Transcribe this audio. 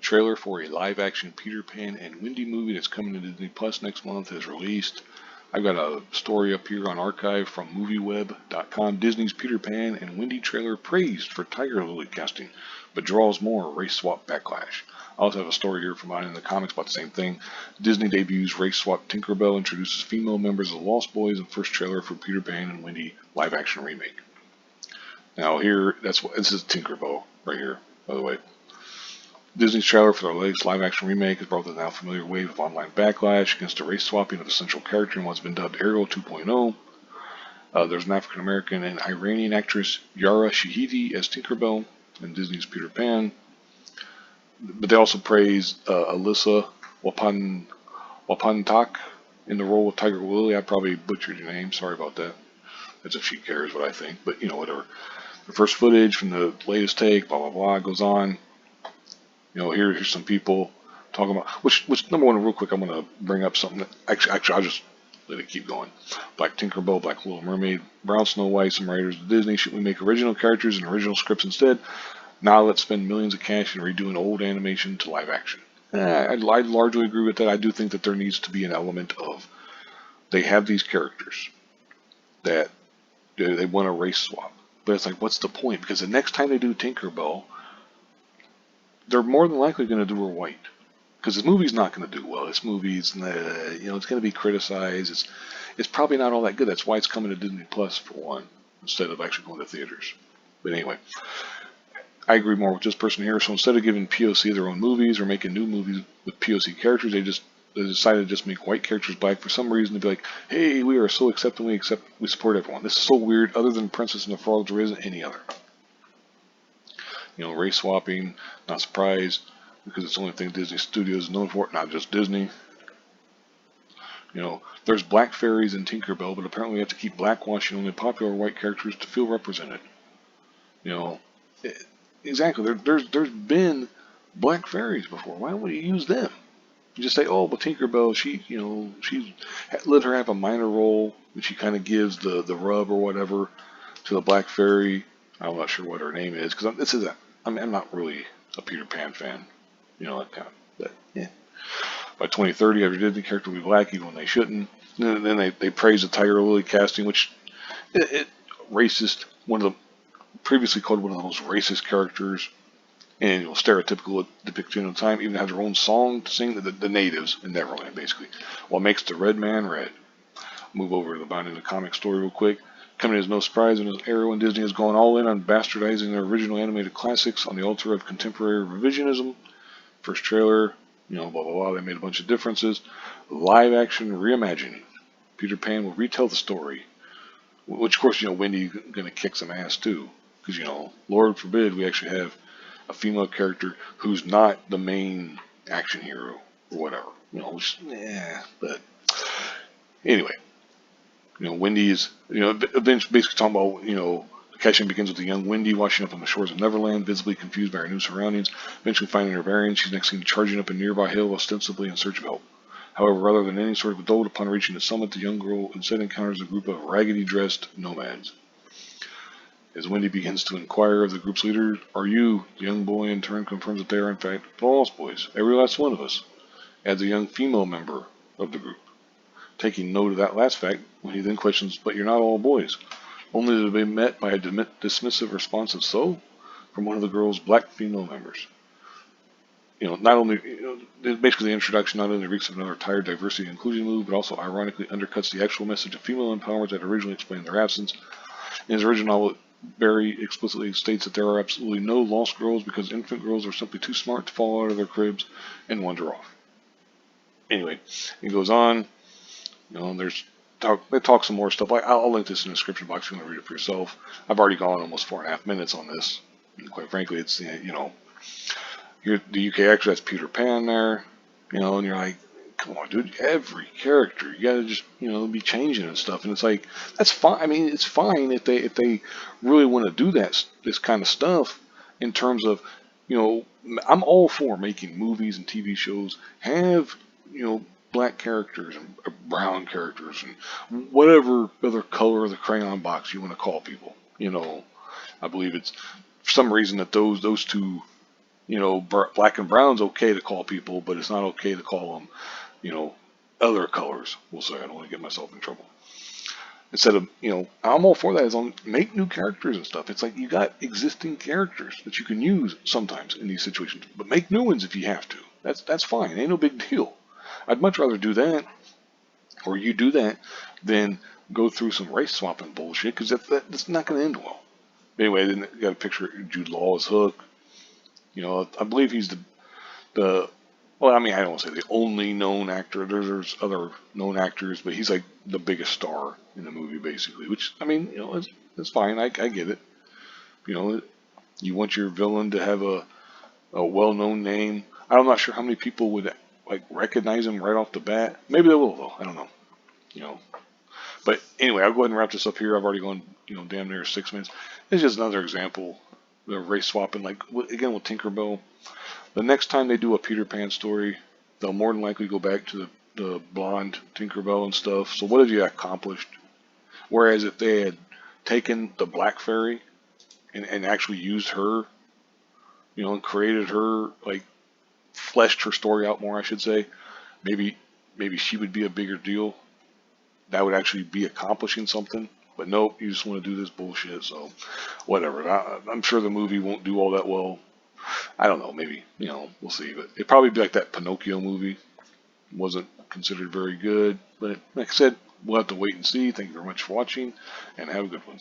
trailer for a live-action Peter Pan and Wendy movie that's coming to Disney Plus next month is released. I've got a story up here on archive from movieweb.com. Disney's Peter Pan and Wendy trailer praised for Tiger Lily casting, but draws more race swap backlash. I also have a story here from mine in the comics about the same thing. Disney debuts race swap Tinkerbell, introduces female members of the Lost Boys, and first trailer for Peter Pan and Wendy live action remake. Now here, this is Tinkerbell right here, by the way. Disney's trailer for their latest live-action remake has brought the now familiar wave of online backlash against the race swapping of a central character in what's been dubbed Ariel 2.0. There's an African-American and Iranian actress, Yara Shahidi, as Tinkerbell in Disney's Peter Pan. But they also praise Alyssa Wapantak in the role of Tiger Lily. I probably butchered your name. Sorry about that. That's if she cares what I think. But, whatever. The first footage from the latest take, blah, blah, blah, goes on. Here's some people talking about, which number one, real quick, I'm going to bring up something that, actually, I'll just let it keep going. Black Tinkerbell, Black Little Mermaid, Brown Snow White, some writers of Disney, should we make original characters and original scripts instead? Now let's spend millions of cash in redoing old animation to live action. I'd largely agree with that. I do think that there needs to be an element of, they have these characters that they want to race swap. But it's like, what's the point? Because the next time they do Tinkerbell, they're more than likely going to do her white, because this movie's not going to do well. This movie's, it's going to be criticized. It's probably not all that good. That's why it's coming to Disney Plus for one, instead of actually going to theaters. But anyway, I agree more with this person here. So instead of giving POC their own movies or making new movies with POC characters, they decided to just make white characters black for some reason, to be like, hey, we are so accepting, we support everyone. This is so weird. Other than Princess and the Frog, there isn't any other. Race swapping, not surprised, because it's the only thing Disney Studios is known for, not just Disney. There's black fairies in Tinkerbell, but apparently we have to keep blackwashing only popular white characters to feel represented. Exactly. There's been black fairies before. Why would you use them? You just say, oh, but Tinkerbell, she let her have a minor role, and she kind of gives the rub or whatever to the black fairy. I'm not sure what her name is, because I'm not really a Peter Pan fan, that kind of. But yeah, by 2030, every Disney character will be black, even when they shouldn't. And then they praise the Tiger Lily casting, which racist. One of the previously called one of the most racist characters, and stereotypical depiction of the time. Even have their own song to sing, the natives in Neverland, basically. What makes the red man red? Move over to the Bound in the Comic story real quick. Coming as no surprise, and Arrow and Disney has gone all in on bastardizing their original animated classics on the altar of contemporary revisionism. First trailer, blah, blah, blah, they made a bunch of differences. Live action reimagining. Peter Pan will retell the story. Which, of course, Wendy's going to kick some ass, too. Because, Lord forbid we actually have a female character who's not the main action hero or whatever. But anyway. Wendy is, basically talking about, the catching begins with the young Wendy washing up on the shores of Neverland, visibly confused by her new surroundings. Eventually finding her bearings, she's next seen charging up a nearby hill, ostensibly in search of help. However, rather than any sort of adult, upon reaching the summit, the young girl instead encounters a group of raggedy-dressed nomads. As Wendy begins to inquire of the group's leader, "Are you?" the young boy in turn confirms that they are in fact the Lost Boys. Every last one of us. Adds a young female member of the group. Taking note of that last fact, when he then questions, "But you're not all boys," only to be met by a dismissive response of "So?" from one of the girl's black female members. Not only, basically the introduction not only reeks of another tired diversity and inclusion move, but also ironically undercuts the actual message of female empowerment that originally explained their absence. In his original novel, Barry explicitly states that there are absolutely no lost girls because infant girls are simply too smart to fall out of their cribs and wander off. Anyway, he goes on. They talk some more stuff. I'll link this in the description box if you want to read it for yourself. I've already gone almost 4.5 minutes on this. And quite frankly, it's, here the UK actor, that's Peter Pan there, and you're like, come on, dude, every character, you gotta just, be changing and stuff. And it's like, that's fine. I mean, it's fine if they really want to do this kind of stuff in terms of, I'm all for making movies and TV shows have, black characters and brown characters and whatever other color of the crayon box you want to call people. I believe it's for some reason that those two Black and brown's okay to call people, but it's not okay to call them, you know, other colors. We'll say. I don't want to get myself in trouble. Instead of, I'm all for that. As long make new characters and stuff. It's like you got existing characters that you can use sometimes in these situations, but make new ones if you have to. That's fine. Ain't no big deal. I'd much rather do that, or you do that, than go through some race swapping bullshit because that's not going to end well. Anyway, then you got a picture of Jude Law as Hook. I believe he's the well, I mean, I don't want to say the only known actor. There's other known actors, but he's like the biggest star in the movie, basically. Which, I mean, it's fine. I get it. You know, you want your villain to have a well-known name. I'm not sure how many people would like recognize him right off the bat. Maybe they will, though. I don't know. You know. But anyway, I'll go ahead and wrap this up here. I've already gone, damn near 6 minutes. It's just another example of race swapping. Like again with Tinkerbell, the next time they do a Peter Pan story, they'll more than likely go back to the blonde Tinkerbell and stuff. So what have you accomplished? Whereas if they had taken the black fairy and actually used her, and created her, like fleshed her story out more, I should say, maybe she would be a bigger deal. That would actually be accomplishing something. But nope, you just want to do this bullshit. So whatever. I'm sure the movie won't do all that well. I don't know. Maybe we'll see. But it'd probably be like that Pinocchio movie. Wasn't considered very good. But like I said, we'll have to wait and see. Thank you very much for watching, and have a good one.